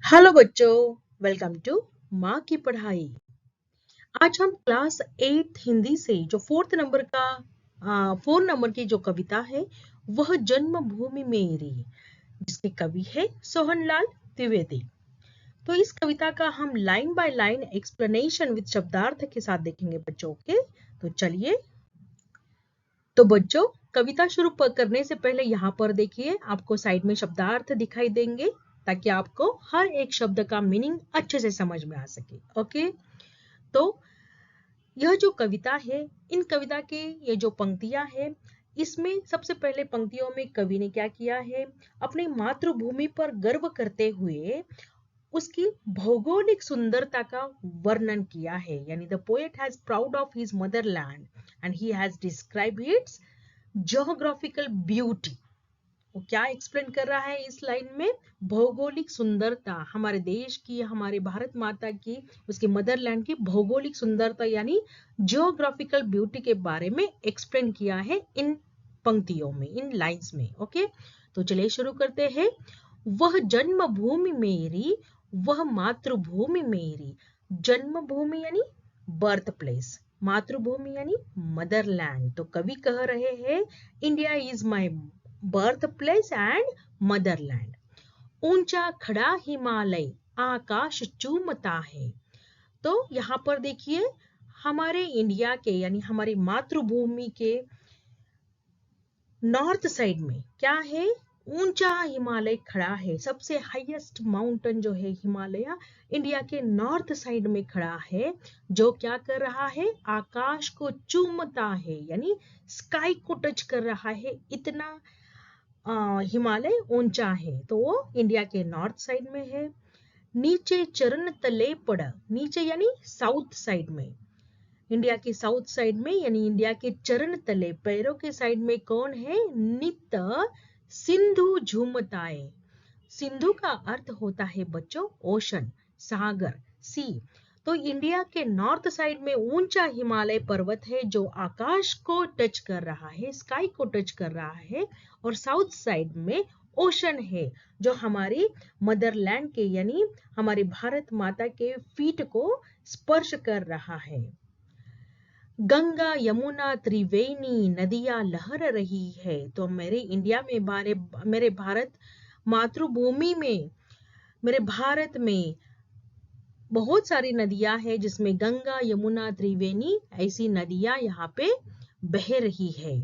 Hello बच्चों, welcome to माँ की पढ़ाई। आज हम क्लास 8 हिंदी से जो फोर्थ नंबर की जो कविता है वह जन्मभूमि मेरी, जिसके कवि है सोहनलाल द्विवेदी। तो इस कविता का हम line by line explanation with शब्दार्थ के साथ देखेंगे बच्चों के। तो चलिए, तो बच्चों कविता शुरू करने से पहले यहाँ पर देखिए, आपको साइड में शब्दार्थ दिखाई देंगे ताकि आपको हर एक शब्द का मीनिंग अच्छे से समझ में आ सके। ओके, तो यह जो कविता है, इन कविता के ये जो पंक्तियां है, इसमें सबसे पहले पंक्तियों में कवि ने क्या किया है, अपनी मातृभूमि पर गर्व करते हुए उसकी भौगोलिक सुंदरता का वर्णन किया है। यानी the poet has proud of his Motherland and he has describe it's geographical beauty. वो क्या एक्सप्लेन कर रहा है इस लाइन में? भौगोलिक सुंदरता, हमारे देश की, हमारे भारत माता की, उसके मदरलैंड की भौगोलिक सुंदरता यानी जियोग्राफिकल ब्यूटी के बारे में एक्सप्लेन किया है इन पंक्तियों में, इन लाइंस में। ओके, तो चलिए शुरू करते हैं। वह जन्मभूमि मेरी, वह मातृभूमि मेरी। जन्मभूमि यानी बर्थ प्लेस, मातृभूमि यानी मदरलैंड। तो कवि कह रहे हैं India is my birth place and Motherland. ऊंचा खड़ा हिमालय आकाश चूमता है। तो यहाँ पर देखिए, हमारे इंडिया के यानी हमारी मातृभूमि के नॉर्थ साइड में क्या है? ऊंचा हिमालय खड़ा है। सबसे हाईएस्ट माउंटेन जो है हिमालय, इंडिया के नॉर्थ साइड में खड़ा है, जो क्या कर रहा है? आकाश को चूमता है, यानी स्काई को टच कर रहा है। इतना हिमालय ऊंचा है, तो वो इंडिया के नॉर्थ साइड में है। नीचे चरण तले पड़, नीचे यानी साउथ साइड में, इंडिया के साउथ साइड में यानी इंडिया के चरण तले, पैरों के साइड में कौन है? नित सिंधु झूमताए। सिंधु का अर्थ होता है बच्चों ओशन, सागर, सी। तो इंडिया के नॉर्थ साइड में ऊंचा हिमालय पर्वत है जो आकाश को टच कर रहा है, स्काई को टच कर रहा है। और साउथ साइड में ओशन है जो हमारी मदरलैंड के यानी हमारे भारत माता के फीट को स्पर्श कर रहा है। गंगा यमुना त्रिवेणी नदियां लहर रही है। तो मेरे इंडिया में, मेरे भारत मातृभूमि में, मेरे भारत में बहुत सारी नदियां हैं, जिसमें गंगा यमुना त्रिवेणी ऐसी नदियां यहाँ पे बह रही है।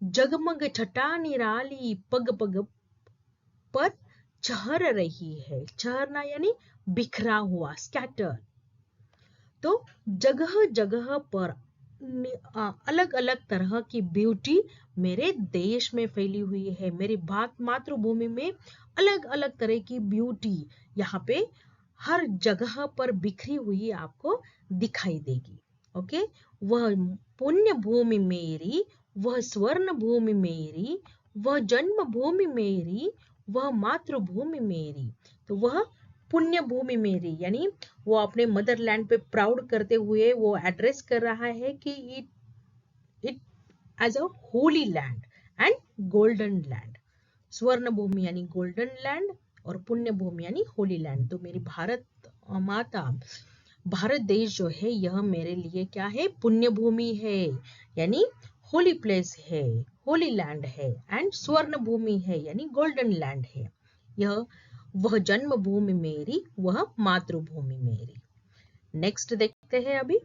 जगमग छटा निराली पग पग पर चहर रही है। चहरना यानी बिखरा हुआ, स्कैटर। तो जगह जगह पर अलग अलग तरह की ब्यूटी मेरे देश में फैली हुई है। मेरी मातृभूमि में अलग अलग तरह की ब्यूटी यहाँ पे हर जगह पर बिखरी हुई आपको दिखाई देगी। ओके, वह पुण्य भूमि मेरी, वह स्वर्ण भूमि मेरी, वह जन्म भूमि मेरी, वह मातृभूमि मेरी। तो वह पुण्य भूमि मेरी यानी वो अपने मदरलैंड पे प्राउड करते हुए वो एड्रेस कर रहा है कि it as a holy land and golden land. स्वर्ण भूमि यानी गोल्डन लैंड और पुण्य भूमि यानी होली लैंड। तो मेरी भारत माता, भारत देश जो है यह मेरे लिए क्या है? पुण्य भूमि है, यानी होली प्लेस है, होली लैंड है। एंड स्वर्ण भूमि है यानी गोल्डन लैंड है। यह वह जन्मभूमि मेरी, वह मातृभूमि मेरी। नेक्स्ट देखते हैं अभी।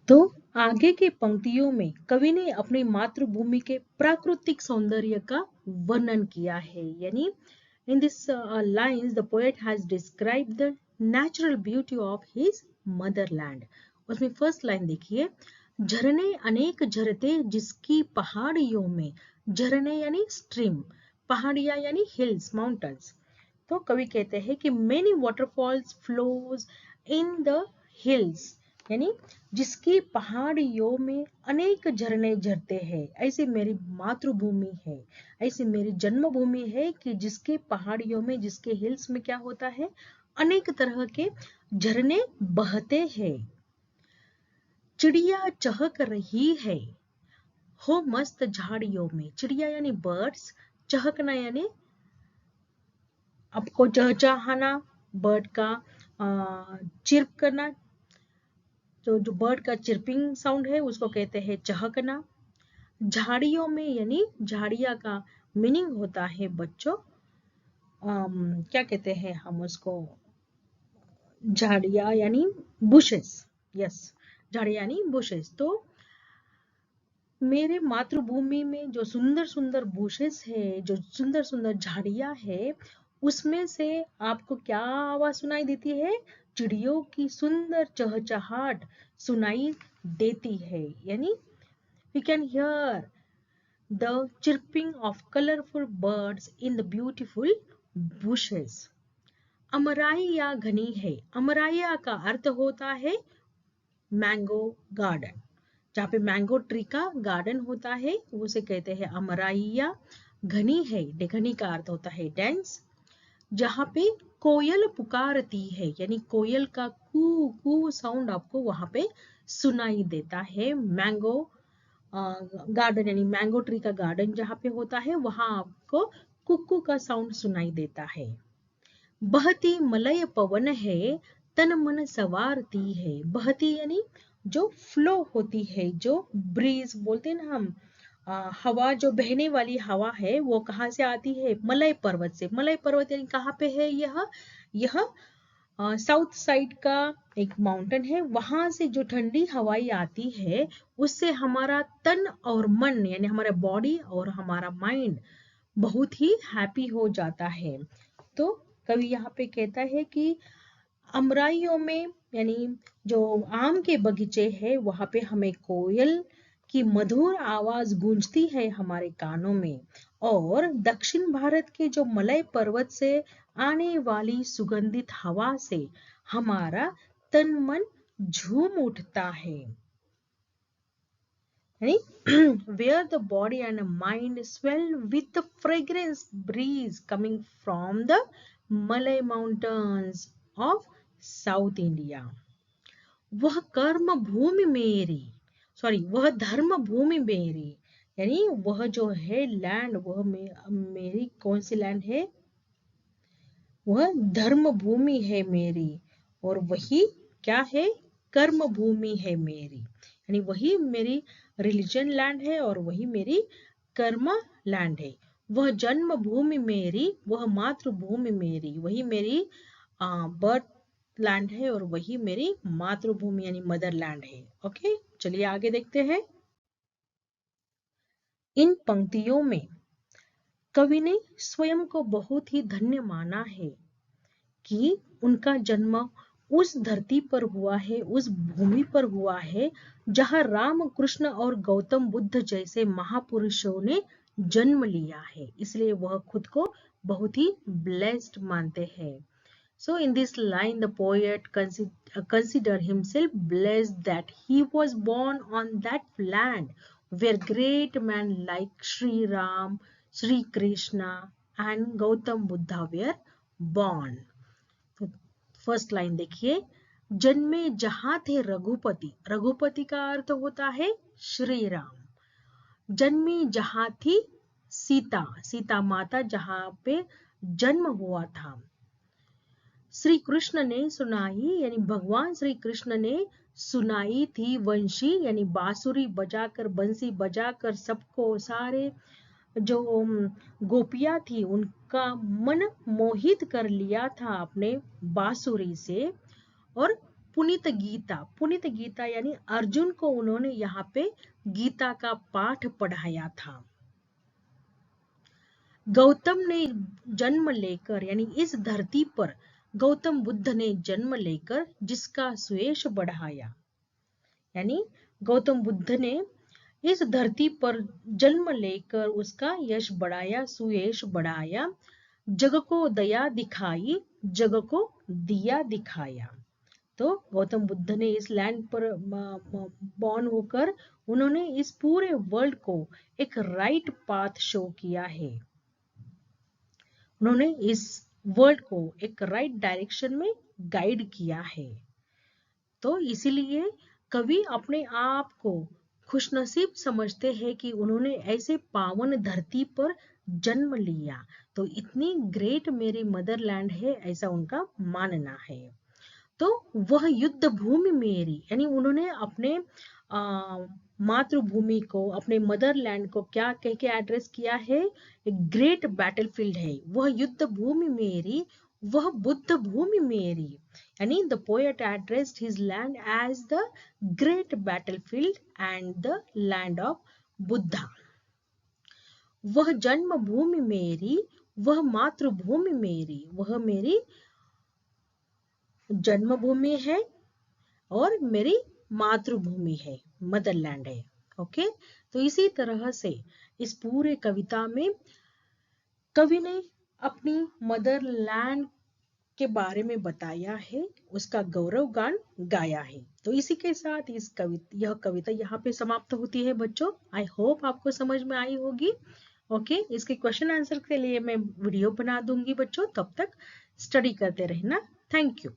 तो आगे के पंक्तियों में कवि ने अपनी मातृभूमि के प्राकृतिक सौंदर्य का वर्णन किया है। यानी in this lines the poet has described the natural beauty of his motherland। उसमें फर्स्ट लाइन देखिए, झरने अनेक झरते जिसकी पहाड़ियों में, झरने यानी स्ट्रीम, पहाड़ियां यानी हिल्स, माउंटेन्स। तो कवि कहते हैं कि many waterfalls flows in the hills, यानी जिसकी पहाड़ियों में अनेक झरने झरते हैं, ऐसी मेरी मातृभूमि है, ऐसी मेरी जन्मभूमि है कि जिसके पहाड़ियों में, जिसके हिल्स में क्या होता है? अनेक तरह के झरने बहते हैं। चिड़िया चहक रही है हो मस्त झाड़ियों में, चिड़िया यानी बर्ड्स, चहकना यानी आपको चहचहाना, बर्ड का चिर्प करना, तो जो बर्ड का चिर्पिंग साउंड है उसको कहते हैं चहकना। झाड़ियों में यानी झाड़िया का मीनिंग होता है बच्चों, क्या कहते हैं हम उसको, झाड़िया यानी बुशेस, यस, झाड़िया यानी बुशेस। तो मेरे मातृभूमि में जो सुंदर सुंदर बुशेस है, जो सुंदर सुंदर झाड़ियां है, उसमें से आपको क्या आवाज सुनाई देती है? चिड़ियों की सुंदर चहचहाट सुनाई देती है। यानी we can hear the chirping of colorful birds in the beautiful bushes. अमराइया घनी है। अमराइया का अर्थ होता है मैंगो गार्डन। जहाँ पे मैंगो ट्री का गार्डन होता है उसे कहते हैं अमराइया। घनी है, घनी का अर्थ होता है डेंस। जहाँ पे कोयल पुकारती है, यानी कोयल का कू कू साउंड आपको वहां पे सुनाई देता है। मैंगो गार्डन यानी मैंगो ट्री का गार्डन जहाँ पे होता है वहां आपको कुक्कू का साउंड सुनाई देता है। बहती मलय पवन है, तन मन सवारती है। बहती यानी जो फ्लो होती है, जो ब्रीज बोलते हैं ना हम, हवा जो बहने वाली हवा है वो कहाँ से आती है? मलय पर्वत से। मलय पर्वत यानी कहाँ पे है यह साउथ साइड का एक माउंटेन है। वहां से जो ठंडी हवाई आती है उससे हमारा तन और मन यानी हमारा बॉडी और हमारा माइंड बहुत ही हैप्पी हो जाता है। तो कवि यहाँ पे कहता है कि अमराइयों में यानी जो आम के बगीचे है वहां पे हमें कोयल की मधुर आवाज गूंजती है हमारे कानों में, और दक्षिण भारत के जो मलय पर्वत से आने वाली सुगंधित हवा से हमारा तन मन झूम उठता है। where the body and mind swell with the fragrance breeze coming from the Malay mountains of South India. वह कर्म भूमि मेरी, वह धर्म भूमि मेरी, यानी वह जो है लैंड, वह मेरी कौन सी लैंड है? वह धर्म भूमि है मेरी, और वही क्या है? कर्म भूमि है मेरी, यानी वही मेरी रिलीजन लैंड है और वही मेरी कर्म लैंड है। वह जन्म भूमि मेरी, वह मातृभूमि मेरी, वही मेरी बर्थ लैंड है और वही मेरी मातृभूमि यानी मदर लैंड है। ओके, चलिए आगे देखते हैं। इन पंक्तियों में कवि ने स्वयं को बहुत ही धन्य माना है कि उनका जन्म उस धरती पर हुआ है, उस भूमि पर हुआ है जहां राम कृष्ण और गौतम बुद्ध जैसे महापुरुषों ने जन्म लिया है। इसलिए वह खुद को बहुत ही ब्लेस्ड मानते हैं। So in this line, the poet consider himself blessed that he was born on that land where great men like Sri Ram, Sri Krishna and Gautam Buddha were born. तो फर्स्ट लाइन देखिए, जन्मे जहां थे रघुपति। रघुपति का अर्थ होता है श्री राम। जन्मी जहां थी सीता, सीता माता जहां पे जन्म हुआ था। श्री कृष्ण ने सुनाई, यानी भगवान श्री कृष्ण ने सुनाई थी वंशी, यानी बांसुरी बजाकर, बंसी बजाकर सबको, सारे जो गोपियां थी उनका मन मोहित कर लिया था अपने बांसुरी से। और पुनीत गीता यानी अर्जुन को उन्होंने यहाँ पे गीता का पाठ पढ़ाया था। गौतम ने जन्म लेकर, यानी इस धरती पर गौतम बुद्ध ने जन्म लेकर जिसका सुयश बढ़ाया, यानी गौतम बुद्ध ने इस धरती पर जन्म लेकर उसका यश बढ़ाया, सुयश बढ़ाया। जग को दया दिखाई, जग को दिया दिखाया। तो गौतम बुद्ध ने इस लैंड पर बॉर्न होकर उन्होंने इस पूरे वर्ल्ड को एक राइट पाथ शो किया है। उन्होंने इस वर्ल्ड को एक राइट डायरेक्शन में गाइड किया है। तो इसीलिए कवि अपने आप को खुशनसीब समझते हैं कि उन्होंने ऐसे पावन धरती पर जन्म लिया। तो इतनी ग्रेट मेरी मदरलैंड है, ऐसा उनका मानना है। तो वह युद्ध भूमि मेरी, यानी उन्होंने अपने मातृभूमि को, अपने मदरलैंड को क्या कह के एड्रेस किया है? एक ग्रेट बैटलफील्ड है। वह युद्ध भूमि मेरी, वह बुद्ध भूमि मेरी, यानी the poet addressed his land as the great battlefield and the land of Buddha. वह जन्मभूमि मेरी, वह मातृभूमि मेरी, वह मेरी जन्मभूमि है और मेरी मातृभूमि है, मदरलैंड है। ओके, तो इसी तरह से इस पूरे कविता में कवि ने अपनी मदरलैंड के बारे में बताया है, उसका गौरव गान गाया है। तो इसी के साथ यह कविता यहाँ पे समाप्त होती है बच्चों। आई होप आपको समझ में आई होगी। ओके, इसके क्वेश्चन आंसर के लिए मैं वीडियो बना दूंगी बच्चों, तब तक स्टडी करते रहना। Thank you.